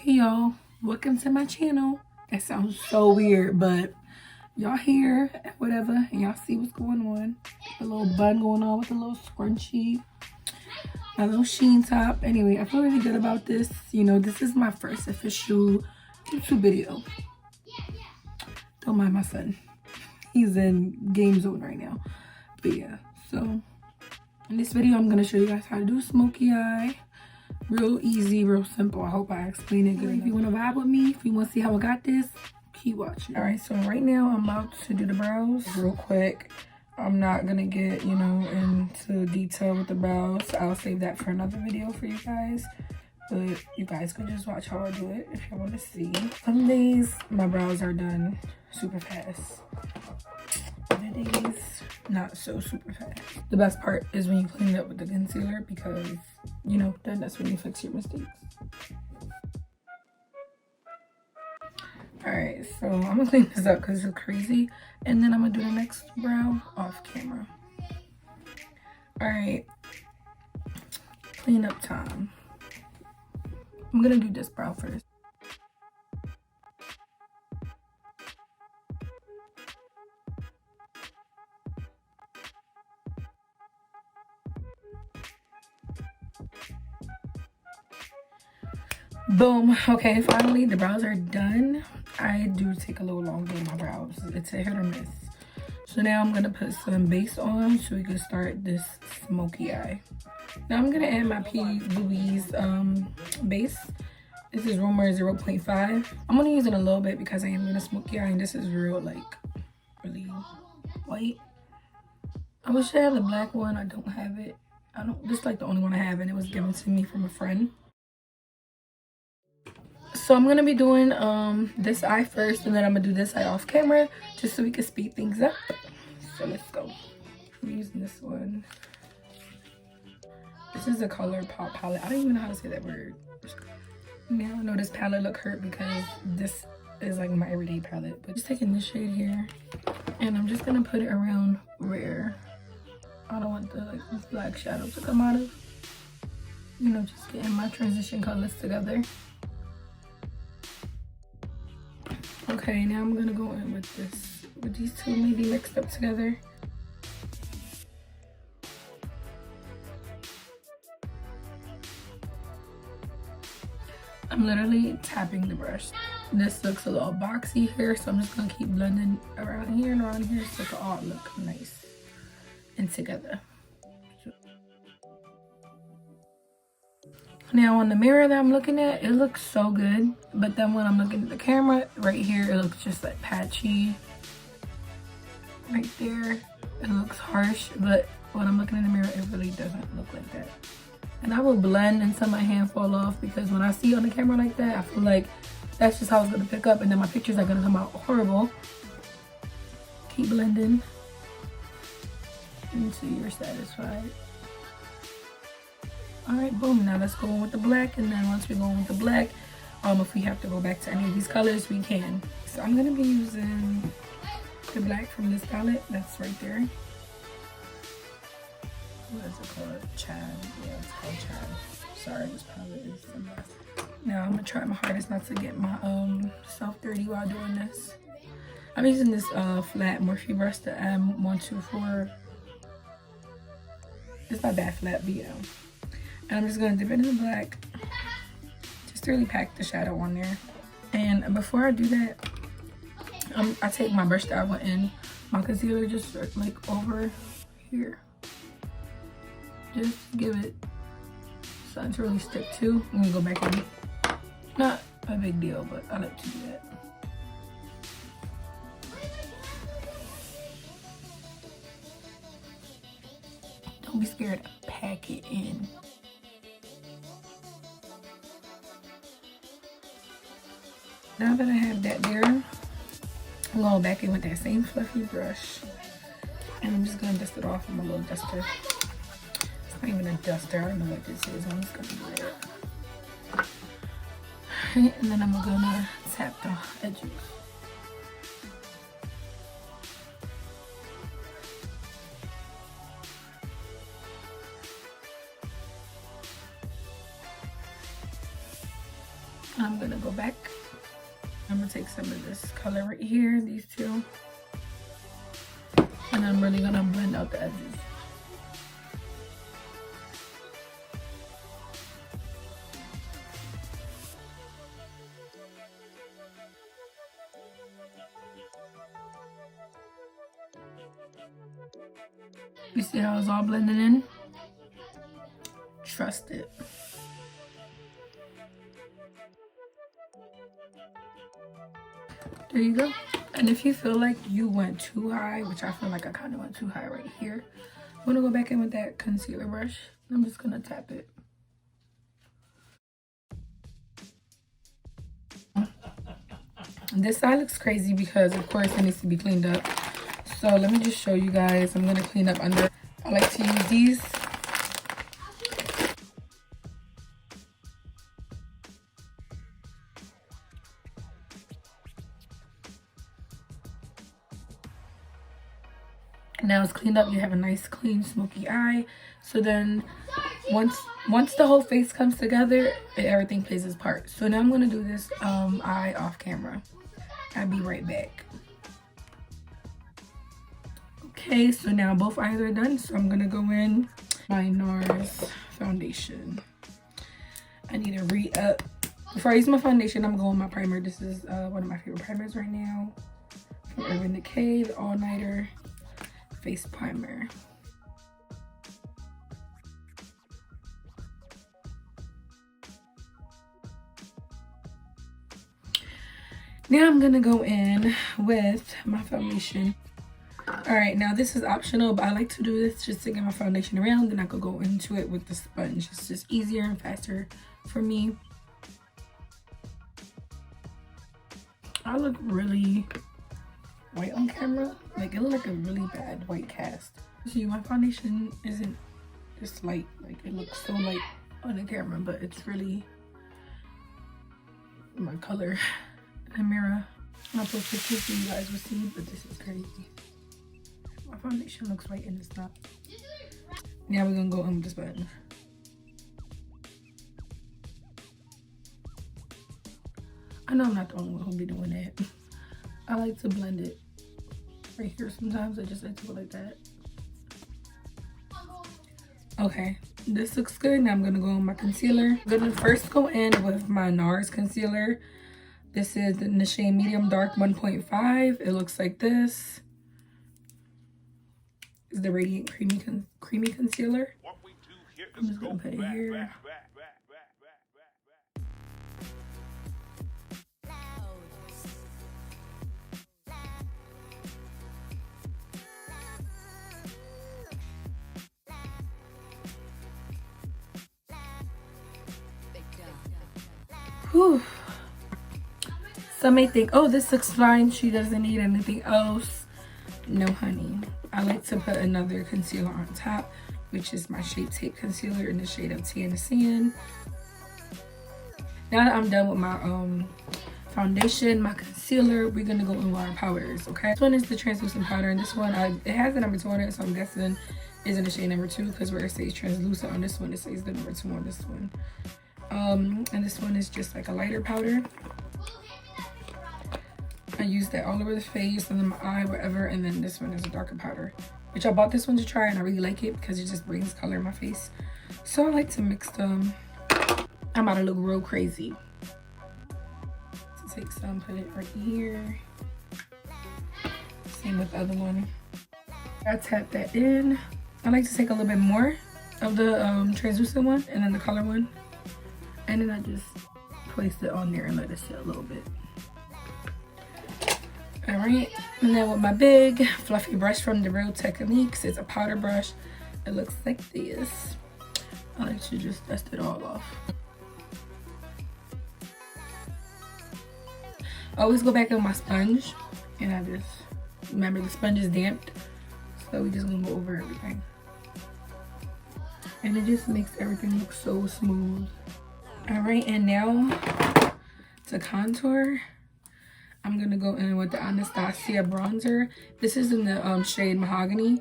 Hey y'all, welcome to my channel. That sounds so weird, but y'all here, whatever, and y'all see what's going on. A little bun going on with a little scrunchie, a little sheen top. Anyway, I feel really good about this. You know, this is my first official YouTube video. Don't mind my son. He's in game zone right now. But yeah, so in this video, I'm gonna show you guys how to do smoky eye. Real easy, real simple. I hope I explain it good. If you want to vibe with me, if you want to see how I got this, keep watching. All right, so right now I'm about to do the brows real quick. I'm not gonna get, you know, into detail with the brows. I'll save that for another video for you guys. But you guys can just watch how I do it if you want to see. Some days my brows are done super fast. Other days, not so super fast. The best part is when you clean it up with the concealer because, you know, then that's when you fix your mistakes. Alright, so I'm gonna clean this up because it's crazy. And then I'm gonna do the next brow off camera. Alright, clean up time. I'm gonna do this brow first. Boom. Okay, finally the brows are done. I do take a little longer with my brows. It's a hit or miss. So now I'm gonna put some base on so we can start this smoky eye. Now I'm gonna add my P. Louise base. This is Rumor 0.5. I'm gonna use it a little bit because I am gonna smoky eye, and this is real, like, really white. I wish I had the black one. I don't have it. This is like the only one I have, and it was given to me from a friend. So I'm gonna be doing this eye first, and then I'm gonna do this eye off camera just so we can speed things up. So let's go. I'm using this one. This is a color pop palette. I don't even know how to say that word. Now I know this palette look hurt because this is like my everyday palette. But just taking this shade here, and I'm just gonna put it around where I don't want the like black shadow to come out of. You know, just getting my transition colors together. Okay, now I'm gonna go in with these two maybe mixed up together. I'm literally tapping the brush. This looks a little boxy here, so I'm just gonna keep blending around here and around here so it can all look nice and together. Now on the mirror that I'm looking at, it looks so good, but then when I'm looking at the camera right here, it looks just like patchy. Right there, it looks harsh, but when I'm looking in the mirror, it really doesn't look like that. And I will blend until my hand fall off because when I see it on the camera like that, I feel like that's just how it's gonna pick up, and then my pictures are gonna come out horrible. Keep blending until you're satisfied. All right, boom. Now let's go in with the black, and then once we go in with the black, if we have to go back to any of these colors, we can. So I'm gonna be using the black from this palette. That's right there. What is it called? Chad. Yeah, it's called Chad. Sorry, this palette is a mess. Now I'm gonna try my hardest not to get my self dirty while doing this. I'm using this flat Morphe brush, the M124. It's not that flat, but yeah. And I'm just gonna dip it in the black just to really pack the shadow on there. And before I do that, I take my brush that I went in my concealer just like over here. Just give it something to really stick to. I'm gonna go back in. Not a big deal, but I like to do that. Don't be scared to pack it in. Now that I have that there, I'm going back in with that same fluffy brush, and I'm just gonna dust it off with my little duster. It's not even a duster, I don't know what this is. I'm just gonna do it. Alright, and then I'm gonna tap the edges. I'm gonna go back. I'm gonna take some of this color right here, these two, and I'm really gonna blend out the edges. You see how it's all blending in? Trust it. There you go. And if you feel like you went too high, which I feel like I kind of went too high right here, I'm gonna go back in with that concealer brush. I'm just gonna tap it. This side looks crazy because of course it needs to be cleaned up. So let me just show you guys. I'm gonna clean up under. I like to use these. Now it's cleaned up, you have a nice clean smoky eye. So then once the whole face comes together, everything plays its part. So now I'm gonna do this eye off camera. I'll be right back. Okay, so now both eyes are done, so I'm gonna go in my NARS foundation. I need to re-up. Before I use my foundation, I'm going with my primer. This is one of my favorite primers right now from Urban Decay, the All Nighter Face Primer. Now I'm gonna go in with my foundation. All right, now this is optional, but I like to do this just to get my foundation around, then I could go into it with the sponge. It's just easier and faster for me. I look really white on camera. Like, it looked like a really bad white cast. See, my foundation isn't just light. Like, it looks so light on the camera, but it's really my color in the mirror. I'll post pictures so you guys will see, but this is crazy. My foundation looks white and it's not. Now we're gonna go in with the sponge. I know I'm not the only one who'll be doing that. I like to blend it right here sometimes. I just like to go like that. Okay, this looks good. Now I'm gonna go in my concealer. I'm gonna first go in with my NARS concealer. This is in the shade Medium Dark 1.5. It looks like this. Is the Radiant Creamy Concealer. I'm just gonna put it here. Whew. Some may think, oh, this looks fine. She doesn't need anything else. No, honey. I like to put another concealer on top, which is my Shape Tape concealer in the shade of Tan Sand. Now that I'm done with my foundation, my concealer, we're gonna go in with our powders, okay? This one is the translucent powder, and this one, it has the number 2 on it, so I'm guessing is in the shade number 2, because where it says translucent on this one, it says the number 2 on this one. And this one is just like a lighter powder. I use that all over the face and then my eye, wherever. And then this one is a darker powder, which I bought this one to try and I really like it because it just brings color in my face. So I like to mix them. I'm about to look real crazy. So take some, put it right here. Same with the other one. I tap that in. I like to take a little bit more of the translucent one and then the color one. And then I just place it on there and let it sit a little bit. All right, and then with my big fluffy brush from the Real Techniques, it's a powder brush. It looks like this. I like to just dust it all off. I always go back in my sponge, and I just remember the sponge is damped, so we just gonna go over everything, and it just makes everything look so smooth. All right, and now to contour. I'm gonna go in with the Anastasia bronzer. This is in the shade Mahogany.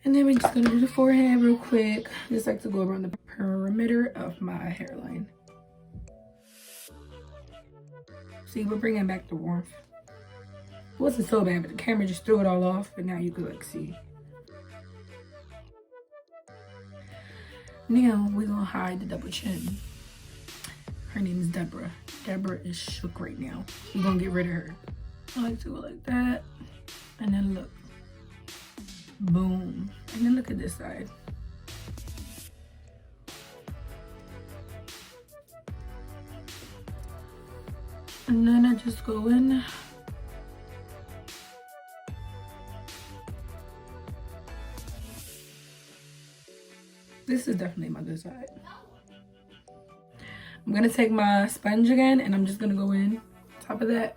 And then we're just gonna do the forehead real quick. Just like to go around the perimeter of my hairline. See, we're bringing back the warmth. It wasn't so bad, but the camera just threw it all off, but now you could like see. Now we're gonna hide the double chin. Her name is Deborah. Deborah is shook right now. We're gonna get rid of her. I like to go like that. And then look. Boom. And then look at this side. And then I just go in. This is definitely my good side. I'm gonna take my sponge again and I'm just gonna go in top of that.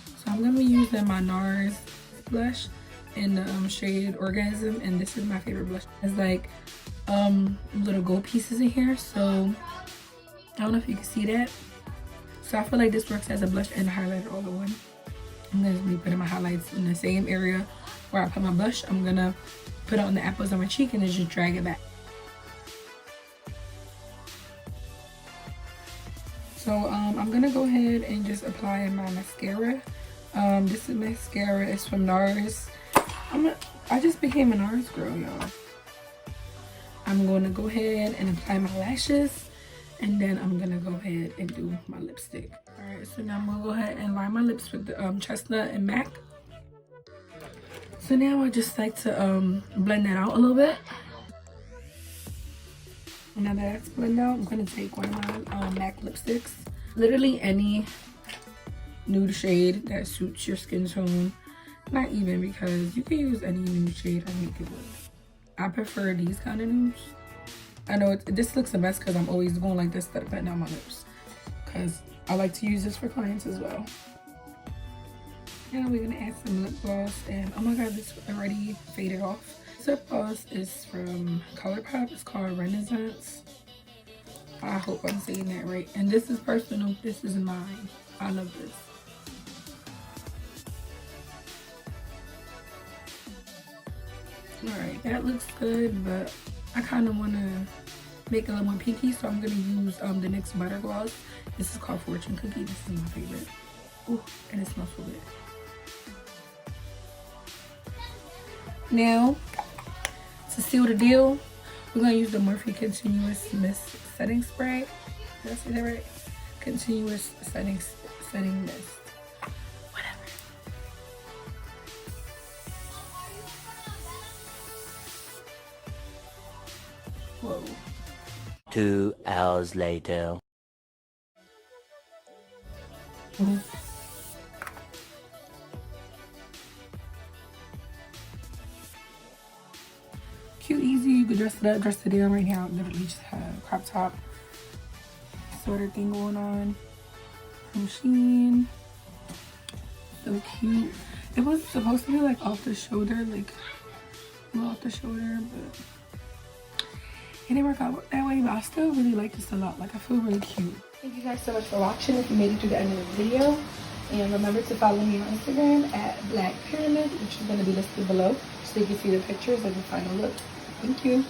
So I'm gonna be using my NARS blush in the shade Orgasm, and this is my favorite blush. It's like little gold pieces in here, so I don't know if you can see that. So I feel like this works as a blush and a highlighter all in one. I'm gonna be putting my highlights in the same area where I put my blush. I'm gonna put it on the apples on my cheek and then just drag it back. So I'm gonna go ahead and just apply my mascara. This is mascara. It's from NARS. I just became a NARS girl, y'all. I'm going to go ahead and apply my lashes, and then I'm gonna go ahead and do my lipstick. All right, so now I'm gonna go ahead and line my lips with the Chestnut and MAC. So now I just like to blend that out a little bit. And now that that's blended out, I'm gonna take one of my MAC lipsticks. Literally any nude shade that suits your skin tone. Not even, because you can use any nude shade or make it look. I prefer these kind of nudes. I know this looks a mess because I'm always going like this instead of putting on my lips, because I like to use this for clients as well. Now we're gonna add some lip gloss, and oh my god, this already faded off. This lip gloss is from ColourPop. It's called Renaissance. I hope I'm saying that right. And this is personal. This is mine. I love this. Alright, that looks good, but I kind of want to make it a little more pinky, so I'm going to use the NYX Butter Gloss. This is called Fortune Cookie. This is my favorite. Ooh, and it smells so good. Now, to seal the deal, we're going to use the Morphe Continuous Mist Setting Spray. Did I say that right? Continuous Setting Mist. Whatever. Whoa. 2 hours later. Cute, easy. You could dress it up, dress it down. Right now, literally just have a crop top sort of thing going on. From Shein. So cute. It was supposed to be like off the shoulder, like a little off the shoulder, but it didn't work out that way. But I still really like this a lot. Like, I feel really cute. Thank you guys so much for watching. If you made it to the end of the video, and remember to follow me on Instagram at Black Pyramid, which is going to be listed below, so you can see the pictures of the final look. Thank you.